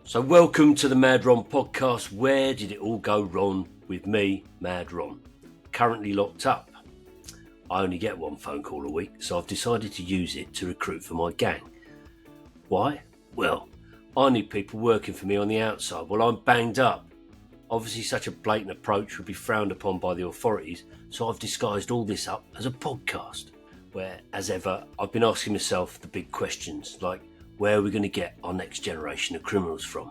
So welcome to the Mad Ron podcast. Where did it all go wrong with me, Mad Ron? Currently locked up. I only get one phone call a week, so I've decided to use it to recruit for my gang. Why? Well, I need people working for me on the outside while I'm banged up. Obviously such a blatant approach would be frowned upon by the authorities, so I've disguised all this up as a podcast, where, as ever, I've been asking myself the big questions, like where are we going to get our next generation of criminals from?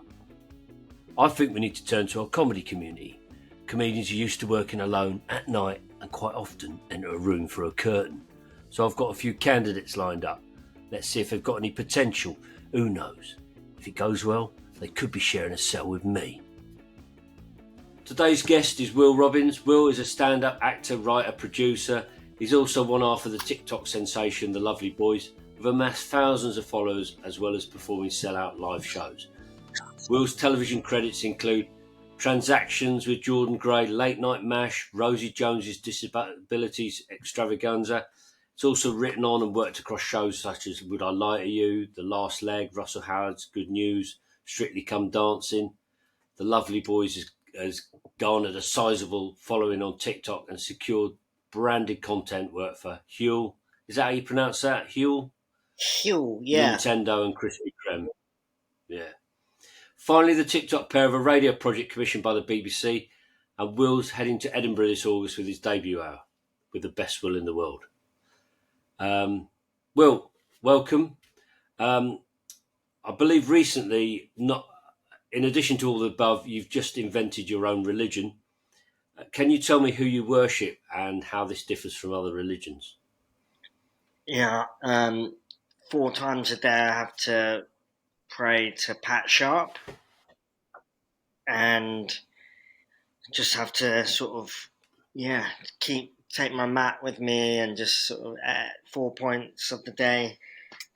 I think we need to turn to our comedy community. Comedians are used to working alone at night and quite often enter a room for a curtain. So I've got a few candidates lined up. Let's see if they've got any potential. Who knows? If it goes well, they could be sharing a cell with me. Today's guest is Will Robbins. Will is a stand-up actor, writer, producer. He's also one half of the TikTok sensation, The Lovely Boys, with amassed thousands of followers as well as performing sell-out live shows. Will's television credits include Transactions with Jordan Gray, Late Night MASH, Rosie Jones's Disabilities Extravaganza. It's also written on and worked across shows such as Would I Lie to You, The Last Leg, Russell Howard's Good News, Strictly Come Dancing. The Lovely Boys has garnered a sizable following on TikTok and secured branded content work for Huel. Is that how you pronounce that? Huel? Huel, yeah. Nintendo and Krispy Kreme. Yeah. Finally, the TikTok pair of a radio project commissioned by the BBC, and Will's heading to Edinburgh this August with his debut hour with the best Will in the world. Will, welcome. I believe recently, not in addition to all the above, you've just invented your own religion. Can you tell me who you worship and how this differs from other religions? Yeah, 4 times a day I have to pray to Pat Sharp and just have to sort of, take my mat with me and just sort of at 4 points of the day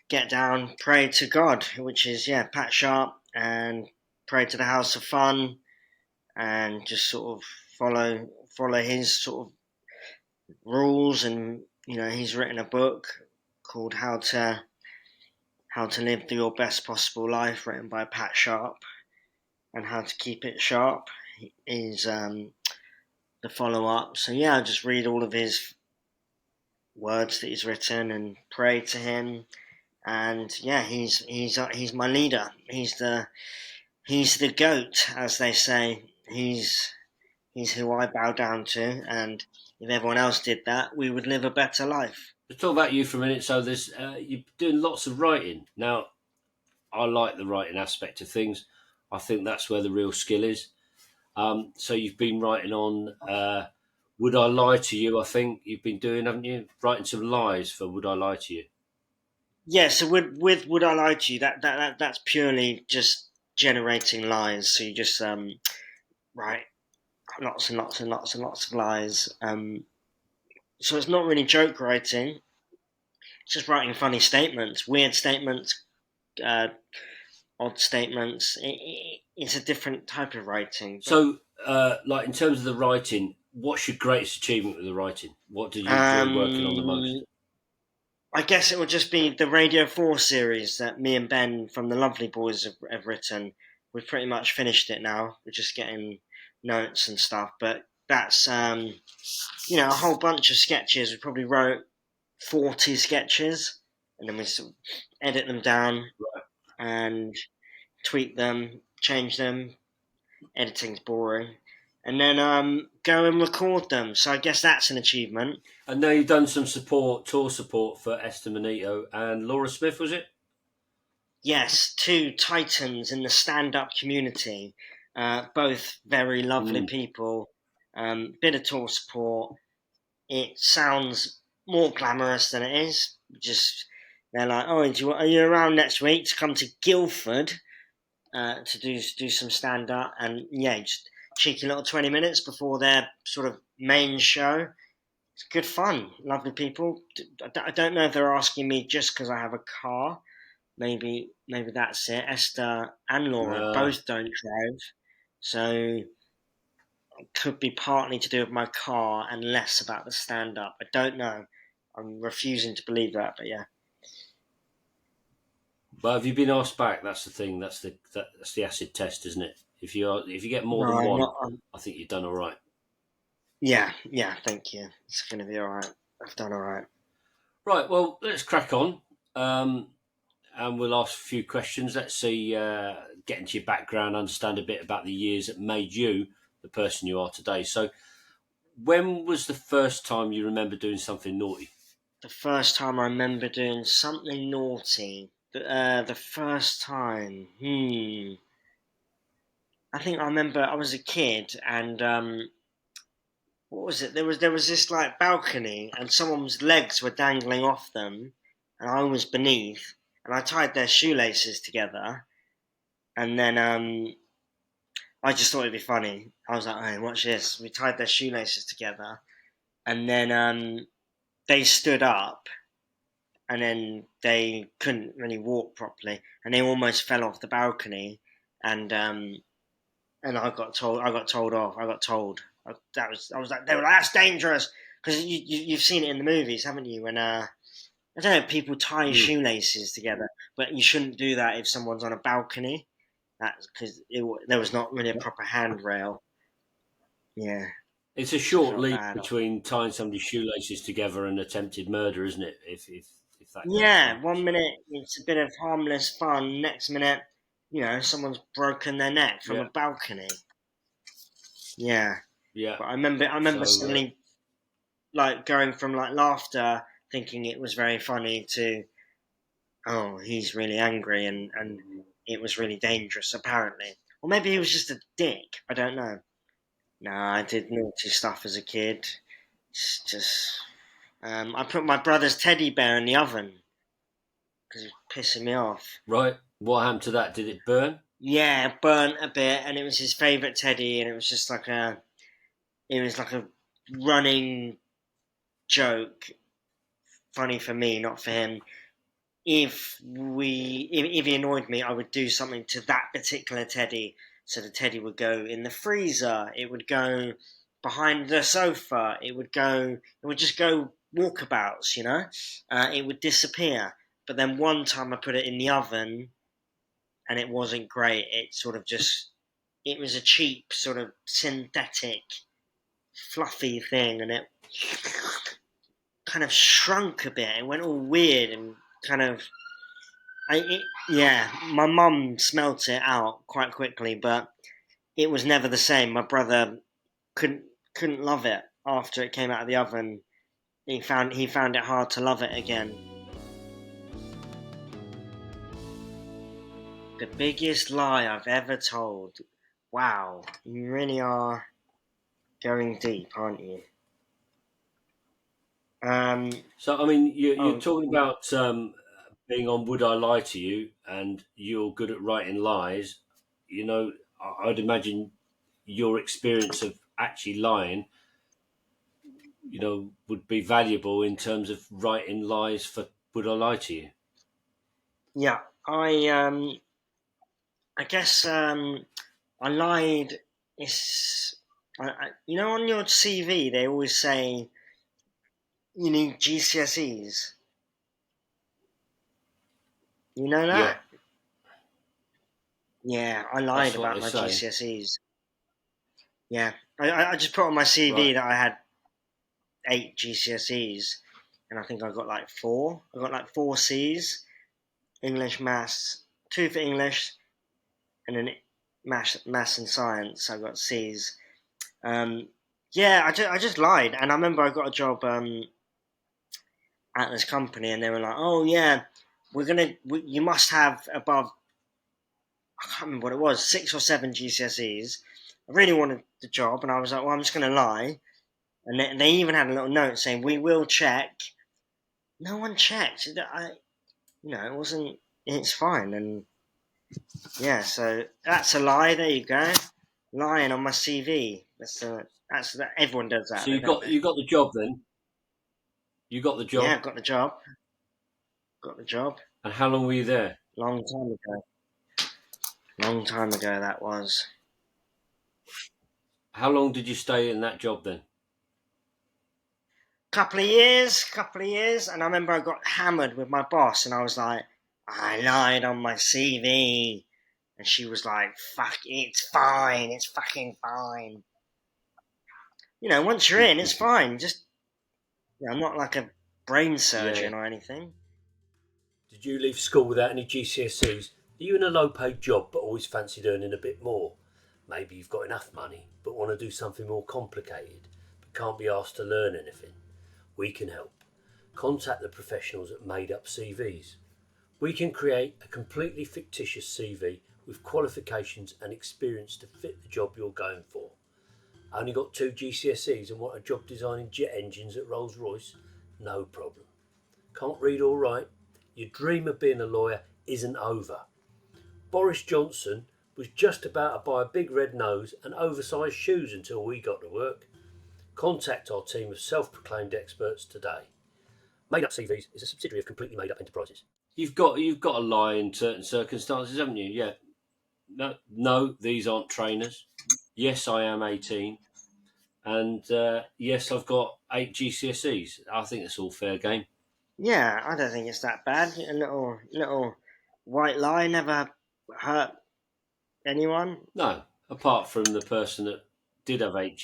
get down, pray to God, which is, Pat Sharp, and pray to the House of Fun and just sort of follow his sort of rules. And he's written a book called How to Live Your Best Possible Life, written by Pat Sharp, and How to Keep It Sharp is the follow-up. So I just read all of his words that he's written and pray to him. And he's my leader. He's the goat, as they say. He's who I bow down to, and if everyone else did that, we would live a better life. Let's talk about you for a minute. So there's you're doing lots of writing. Now, I like the writing aspect of things. I think that's where the real skill is. So you've been writing on Would I Lie to You, I think you've been doing, haven't you? Writing some lies for Would I Lie to You? Yeah, so with Would I Lie to You, that's purely just generating lies. So you just write lots and lots and lots and lots of lies. So it's not really joke writing. It's just writing funny statements, weird statements, odd statements. It's a different type of writing. So, like in terms of the writing, what's your greatest achievement with the writing? What did you enjoy working on the most? I guess it would just be the Radio 4 series that me and Ben from the Lovely Boys have written. We've pretty much finished it now. We're just getting notes and stuff. But that's, a whole bunch of sketches. We probably wrote 40 sketches, and then we sort of edit them down and tweak them, change them. Editing's boring. And then go and record them. So I guess that's an achievement. And now you've done some tour support for Esther Manito and Laura Smith, was it? Yes, 2 titans in the stand-up community. Both very lovely people. Bit of tour support. It sounds more glamorous than it is. Just they're like, oh, are you around next week to come to Guildford to do some stand-up? And just cheeky little 20 minutes before their sort of main show. It's good fun. Lovely people. I don't know if they're asking me just because I have a car. Maybe that's it. Esther and Laura both don't drive, so it could be partly to do with my car and less about the stand-up. I don't know. I'm refusing to believe that, but yeah. But have you been asked back? That's the thing. That's the acid test, isn't it? If you get more No, than I'm one, not. I think you've done all right. Yeah, yeah. Thank you. It's going to be all right. I've done all right. Right. Well, let's crack on, and we'll ask a few questions. Let's see, get into your background, understand a bit about the years that made you the person you are today. So, when was the first time you remember doing something naughty? The first time I remember doing something naughty. The first time. I think I remember I was a kid and what was it? There was this like balcony and someone's legs were dangling off them, and I was beneath, and I tied their shoelaces together, and then I just thought it'd be funny. I was like, "Hey, watch this." We tied their shoelaces together, and then they stood up, and then they couldn't really walk properly, and they almost fell off the balcony, and I got told off. I got told. I was like, they were like, that's dangerous because you've seen it in the movies, haven't you? When I don't know, people tie Mm. shoelaces together, but you shouldn't do that if someone's on a balcony. That's because there was not really a proper handrail. Yeah, It's a so I short felt leap bad. between tying somebody's shoelaces together and attempted murder, isn't it? If that goes wrong. Yeah, 1 minute it's a bit of harmless fun. Next minute, someone's broken their neck from a Yeah, balcony. Yeah, yeah. but I remember So suddenly like going from like laughter, thinking it was very funny, to oh, he's really angry and it was really dangerous apparently, or maybe he was just a dick. I don't know. No, I did naughty stuff as a kid. It's just I put my brother's teddy bear in the oven because it was pissing me off. right, what happened to that? Did it burn? Yeah, it burnt a bit, and it was his favourite teddy, and it was like a running joke, funny for me, not for him. If he annoyed me, I would do something to that particular teddy. So the teddy would go in the freezer. It would go behind the sofa. It would go. It would just go walkabouts. It would disappear. But then one time I put it in the oven, and it wasn't great. It sort of just. It was a cheap sort of synthetic, fluffy thing, and it kind of shrunk a bit. It went all weird and kind of yeah, my mum smelt it out quite quickly, but it was never the same. My brother couldn't couldn't love it after it came out of the oven. He found it hard to love it again. The biggest lie I've ever told. Wow, you really are going deep, aren't you? Um. So I mean, you're Oh, talking about being on Would I Lie to You, and you're good at writing lies. I'd imagine your experience of actually lying, would be valuable in terms of writing lies for Would I Lie to You? yeah. I guess I lied. It's on your CV they always say you need GCSEs. You know Yeah, that? Yeah, I lied that's what about they my say. GCSEs. Yeah, I just put on my CV Right. that I had 8 GCSEs, and I think I got like four. I got like four C's: English, maths, two for English, and then maths and science. I got C's. Um, yeah, I just lied, and I remember I got a job at this company, and they were like, "Oh yeah, you must have above, I can't remember what it was, 6 or 7 GCSEs." I really wanted the job, and I was like, "Well, I'm just going to lie." And they even had a little note saying, "We will check." No one checked. It wasn't. It's fine, and yeah. So that's a lie. There you go, lying on my CV. That's that. Everyone does that, So though, you don't got they? you got the job then. You got the Yeah, job. I've got the job. Got the job. And how long were you there? Long time ago. Long time ago that was. How long did you stay in that job then? Couple of years, and I remember I got hammered with my boss, and I was like, I lied on my CV. And she was like, fuck, it's fine. It's fucking fine. Once you're in, it's fine. Just, I'm not like a brain Yeah. surgeon or anything. Did you leave school without any GCSEs? Are you in a low paid job but always fancied earning a bit more? Maybe you've got enough money but want to do something more complicated but can't be asked to learn anything. We can help. Contact the professionals at Made Up CVs. We can create a completely fictitious CV with qualifications and experience to fit the job you're going for. Only got 2 GCSEs and want a job designing jet engines at Rolls-Royce? No problem. Can't read or write? Your dream of being a lawyer isn't over. Boris Johnson was just about to buy a big red nose and oversized shoes until we got to work. Contact our team of self-proclaimed experts today. Made Up CVs is a subsidiary of Completely Made Up Enterprises. You've got to lie in certain circumstances, haven't you? Yeah. No, these aren't trainers. Yes, I am 18, and yes, I've got 8 GCSEs. I think it's all fair game. Yeah, I don't think it's that bad. A little white lie never hurt anyone. No, apart from the person that did have 8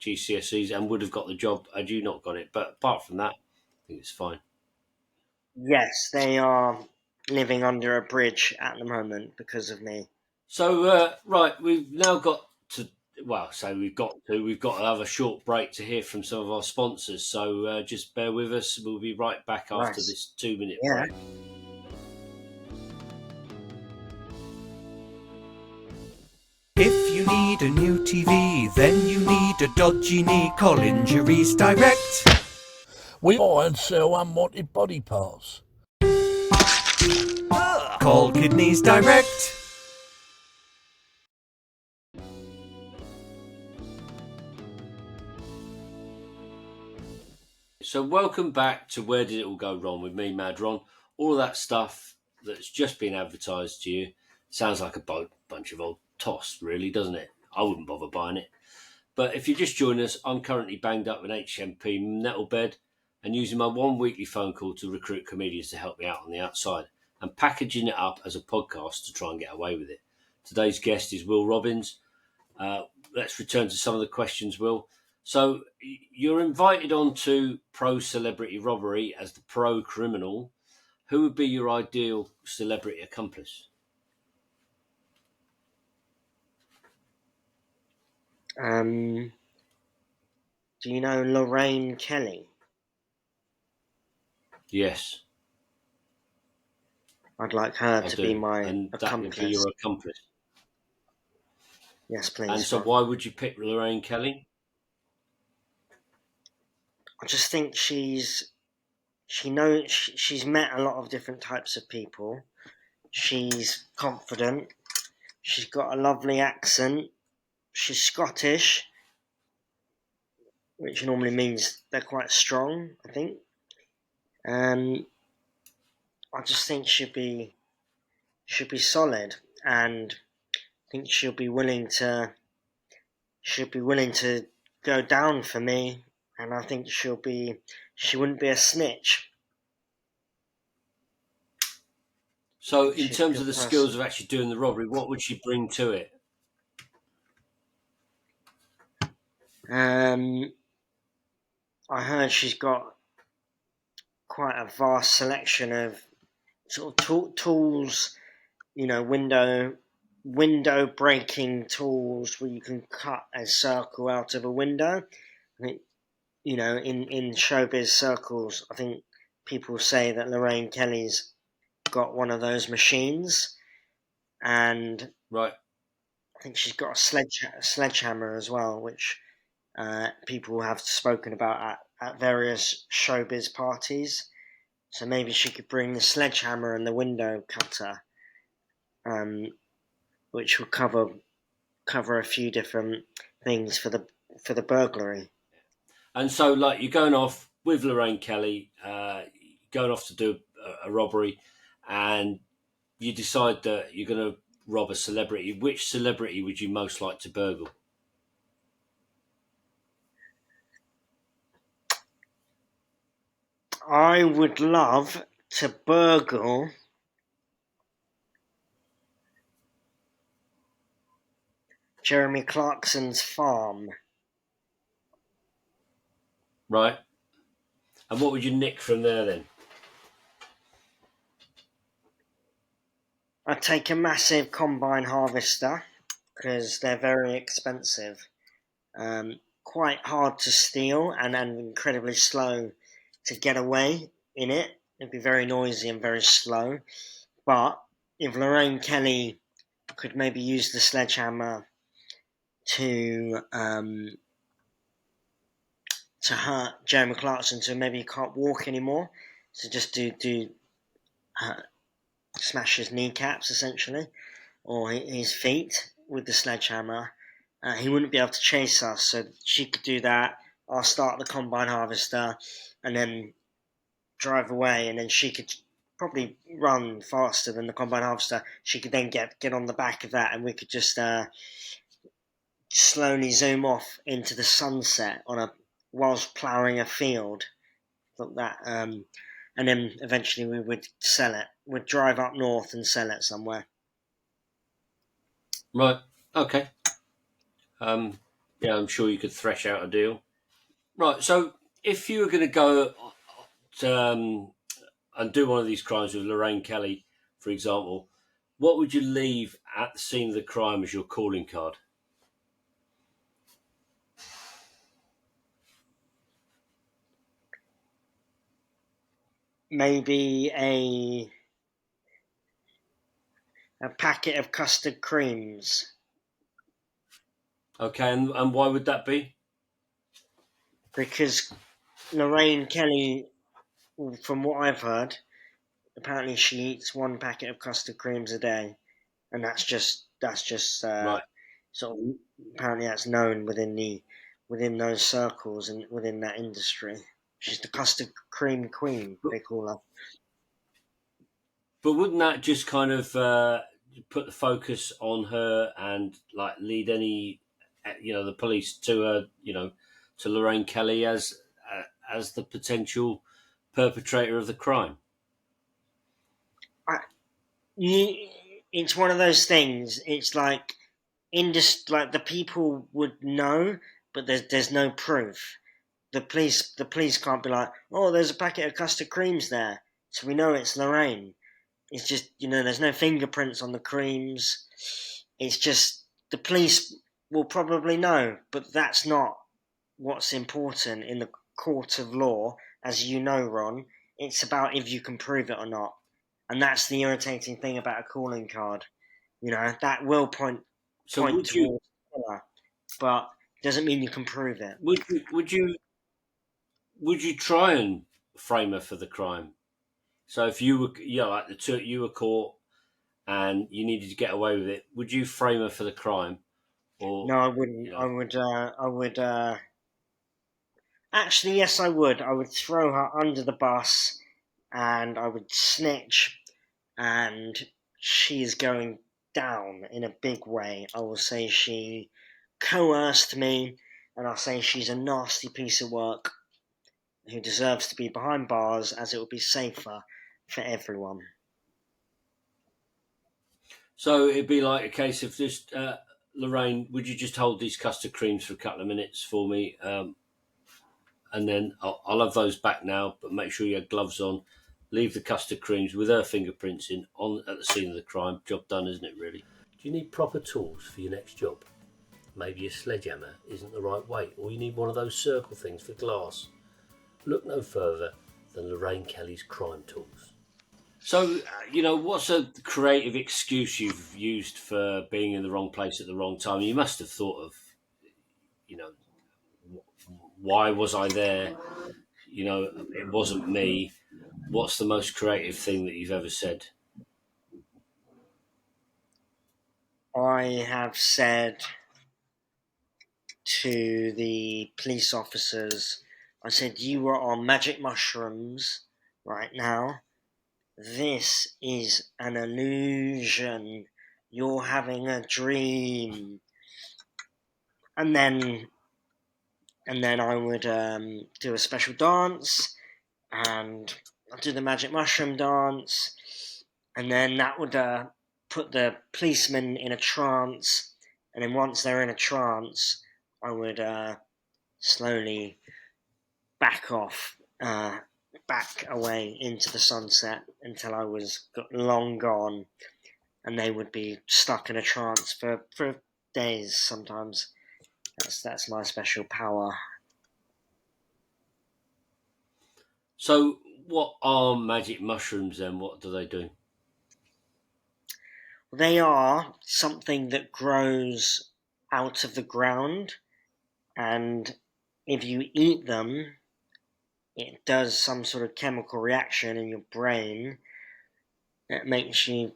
GCSEs and would have got the job had you not got it. But apart from that, I think it's fine. Yes, they are living under a bridge at the moment because of me. So, right, we've now got to, well, so we've got to have a short break to hear from some of our sponsors. So just bear with us. We'll be right back after Nice. this 2-minute Yeah. break. If you need a new TV, then you need a dodgy knee. Call Injuries Direct. We buy and sell unwanted body parts. Call Kidneys Direct. So welcome back to Where Did It All Go Wrong with me, Mad Ron. All of that stuff that's just been advertised to you sounds like a bunch of old toss, really, doesn't it? I wouldn't bother buying it. But if you just join us, I'm currently banged up with an HMP nettle bed and using my one weekly phone call to recruit comedians to help me out on the outside and packaging it up as a podcast to try and get away with it. Today's guest is Will Robbins. Let's return to some of the questions, Will. So you're invited on to Pro Celebrity Robbery as the pro criminal. Who would be your ideal celebrity accomplice? Do you know Lorraine Kelly? Yes, I'd like her I to be do. my And that would be accomplice. your accomplice. Yes, And please. so why would you pick Lorraine Kelly? I just think she's met a lot of different types of people. She's confident. She's got a lovely accent. She's Scottish, which normally means they're quite strong, I think. I just think she'd be solid, and I think she'll be willing to go down for me, and I think she wouldn't be a snitch. So in She's a terms of good the person. skills of actually doing the robbery, what would she bring to it? I heard she's got quite a vast selection of sort of tools, window breaking tools where you can cut a circle out of a window. I think in showbiz circles, I think people say that Lorraine Kelly's got one of those machines, and Right. I think she's got a sledgehammer as well, which people have spoken about at various showbiz parties. So maybe she could bring the sledgehammer and the window cutter, um, which will cover a few different things for the burglary. And so, like, you're going off with Lorraine Kelly, going off to do a robbery, and you decide that you're going to rob a celebrity. Which celebrity would you most like to burgle? I would love to burgle Jeremy Clarkson's farm. Right. And what would you nick from there then? I'd take a massive combine harvester because they're very expensive. Quite hard to steal and incredibly slow to get away in it. It'd be very noisy and very slow. But if Lorraine Kelly could maybe use the sledgehammer to hurt Jeremy Clarkson, so maybe he can't walk anymore, so just do smash his kneecaps essentially, or his feet with the sledgehammer. He wouldn't be able to chase us, so she could do that. I'll start the combine harvester, and then drive away, and then she could probably run faster than the combine harvester. She could then get on the back of that, and we could just slowly zoom off into the sunset whilst ploughing a field like that. And then eventually we would sell it. We'd drive up north and sell it somewhere. Right. Okay. Yeah, I'm sure you could thresh out a deal. Right. So if you were going to go and do one of these crimes with Lorraine Kelly, for example, what would you leave at the scene of the crime as your calling card? Maybe a packet of custard creams. Okay, and why would that be? Because Lorraine Kelly, from what I've heard, apparently she eats one packet of custard creams a day, and that's just Right. sort of, apparently that's known within those circles and within that industry. She's the custard cream queen, they call her. But wouldn't that just kind of put the focus on her and like lead the police to her, to Lorraine Kelly as the potential perpetrator of the crime? It's one of those things. It's like like the people would know, but there's no proof. The police can't be like, oh, there's a packet of custard creams there, so we know it's Lorraine. It's just, there's no fingerprints on the creams. It's just the police will probably know, but that's not what's important in the court of law, as you know, Ron. It's about if you can prove it or not. And that's the irritating thing about a calling card. That will point towards the killer, but it doesn't mean you can prove it. Would you try and frame her for the crime? So if you were, like the two, you were caught and you needed to get away with it, would you frame her for the crime? Or No, I wouldn't. I would. Actually, yes, I would. I would throw her under the bus, and I would snitch, and she is going down in a big way. I will say she coerced me, and I'll say she's a nasty piece of work who deserves to be behind bars, as it will be safer for everyone. So it'd be like a case of just, Lorraine, would you just hold these custard creams for a couple of minutes for me? And then I'll have those back now, but make sure you have gloves on. Leave the custard creams with her fingerprints at the scene of the crime. Job done, isn't it, really? Do you need proper tools for your next job? Maybe a sledgehammer isn't the right weight, or you need one of those circle things for glass. Look no further than Lorraine Kelly's crime tools. So, what's a creative excuse you've used for being in the wrong place at the wrong time? You must have thought of, why was I there? It wasn't me. What's the most creative thing that you've ever said? I have said to the police officers, I said, you are on magic mushrooms right now. This is an illusion. You're having a dream. And then I would do a special dance, and I'd do the magic mushroom dance, and then that would put the policeman in a trance, and then once they're in a trance, I would slowly back off, back away into the sunset until I was long gone, and they would be stuck in a trance for days sometimes. That's my special power. So, what are magic mushrooms then? What do they do? They are something that grows out of the ground, and if you eat them, it does some sort of chemical reaction in your brain that makes you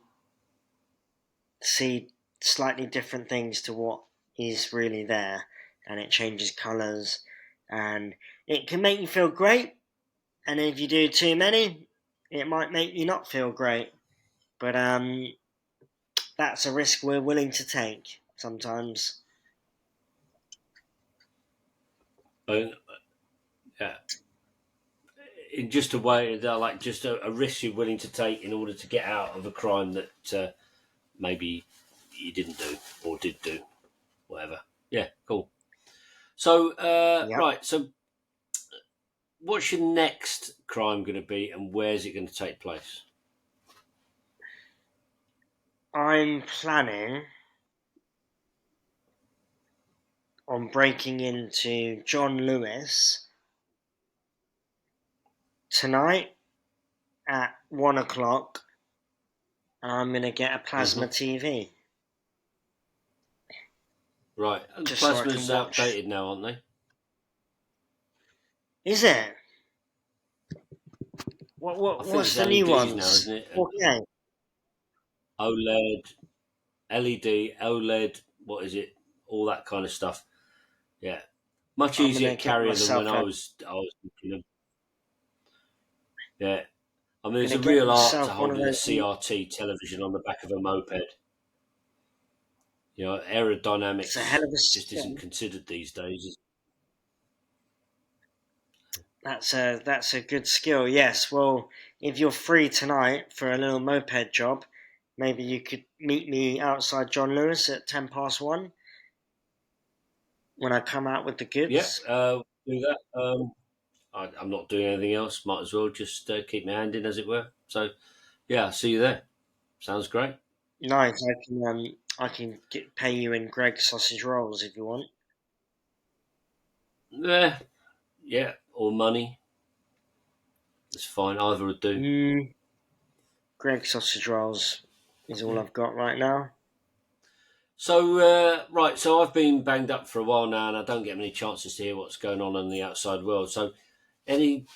see slightly different things to what is really there, and it changes colours, and it can make you feel great, and if you do too many, it might make you not feel great. But that's a risk we're willing to take sometimes. Yeah. In just a way, they're like just a risk you're willing to take in order to get out of a crime that maybe you didn't do or did do, whatever. Yeah, cool. So, Yep. right, so what's your next crime going to be, and where's it going to take place? I'm planning on breaking into John Lewis tonight at 1 o'clock, and I'm going to get a plasma TV. Right, and Just so I plasma's can watch. outdated now, aren't they? Is it? I think What's it's the new LEDs ones? now, isn't it? 4K. OLED, LED, OLED, what is it? All that kind of stuff. Yeah, much I'm easier gonna to get carry than myself when I was looking at. Yeah, I mean, it's a gonna get real art to myself one of holding a those. CRT television on the back of a moped. You know, It's a aerodynamics hell of a just skill. isn't considered these days. That's a good skill. Yes. Well, if you're free tonight for a little moped job, maybe you could meet me outside John Lewis at 1:10 when I come out with the Yeah, goods. do that. I'm not doing anything else. Might as well just keep my hand in, as it were. So, yeah, I'll see you there. Sounds great. Nice. I can pay you in Greg's sausage rolls if you want. Yeah, or money. It's fine. Either would do. Greg's sausage rolls is all I've got right now. So, right, so I've been banged up for a while now, and I don't get many chances to hear what's going on in the outside world. So, any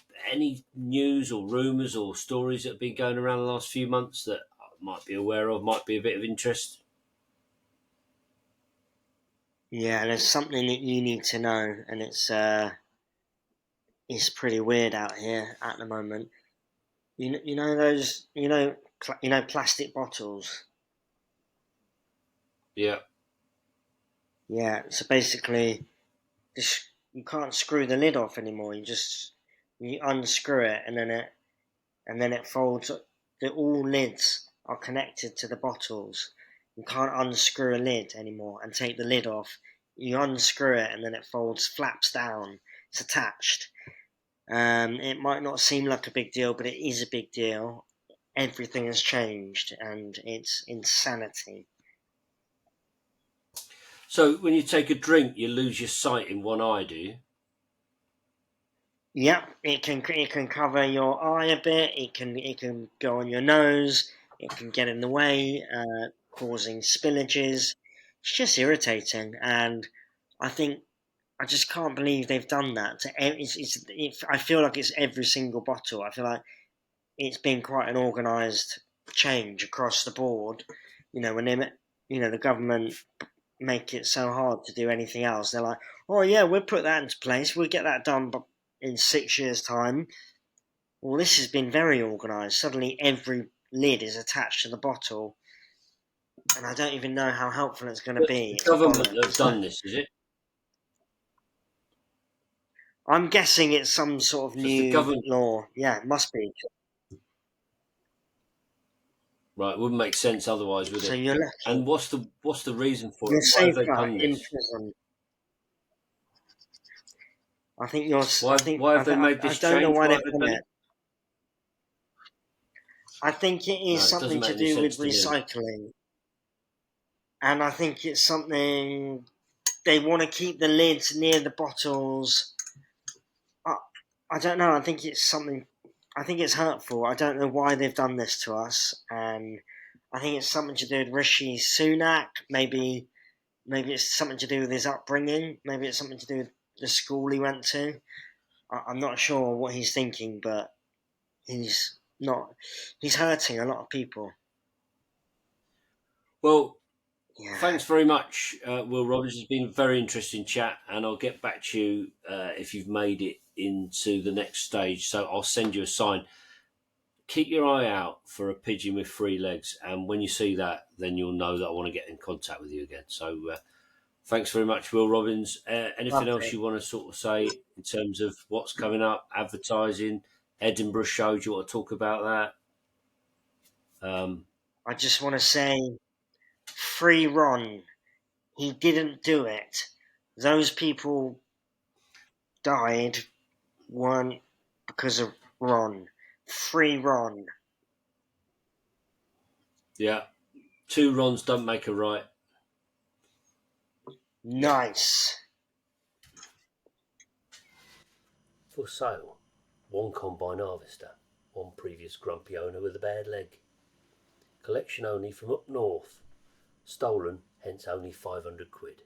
news or rumours or stories that have been going around the last few months that I might be aware of, might be a bit of interest? Yeah, there's something that you need to know, and it's pretty weird out here at the moment. You know those plastic bottles. Yeah. Yeah, so basically, you can't screw the lid off anymore. You unscrew it, and then it folds. All lids are connected to the bottles. You can't unscrew a lid anymore and take the lid off. You unscrew it, and then it folds, flaps down. It's attached. It might not seem like a big deal, but it is a big deal. Everything has changed, and it's insanity. So, when you take a drink, you lose your sight in one eye, do you? Yep, it can cover your eye a bit. It can go on your nose. It can get in the way, causing spillages. It's just irritating, and I think I just can't believe they've done that. I feel like it's every single bottle. I feel like it's been quite an organised change across the board. When the government make it so hard to do anything else, they're like, oh yeah, we'll put that into place. We'll get that done in 6 years' time. Well, this has been very organised. Suddenly, every lid is attached to the bottle, and I don't even know how helpful it's going to be. The government have done this, is it? I'm guessing it's some sort of So it's the new government. law. Yeah, it must be. Right, it wouldn't make sense otherwise, would So it? you're lucky. And what's the reason for You're it? Why have they safer done in this? prison. I think you're. Why I think. why have they made I this don't know change? why Why they've have they done done it. it? I think it is No, it doesn't something make to any do sense with to me. recycling, and I think it's something they want to keep the lids near the bottles. I, I don't know. I think it's something. I think it's hurtful. I don't know why they've done this to us, and I think it's something to do with Rishi Sunak. Maybe it's something to do with his upbringing. Maybe it's something to do with the school he went to. I'm not sure what he's thinking, but he's not. He's hurting a lot of people. Well, Yeah. thanks very much, Will Robbins. It's been a very interesting chat, and I'll get back to you if you've made it into the next stage. So I'll send you a sign. Keep your eye out for a pigeon with 3 legs, and when you see that, then you'll know that I want to get in contact with you again. So thanks very much, Will Robbins. Anything else Lovely. you want to sort of say in terms of what's coming up, advertising, Edinburgh show? Do you want to talk about that? I just want to say, free Ron. He didn't do it. Those people died weren't because of Ron. Free Ron. Yeah, 2 Rons don't make a right. Nice. For sale, 1 combine harvester, 1 previous grumpy owner with a bad leg. Collection only from up north. Stolen, hence only 500 quid.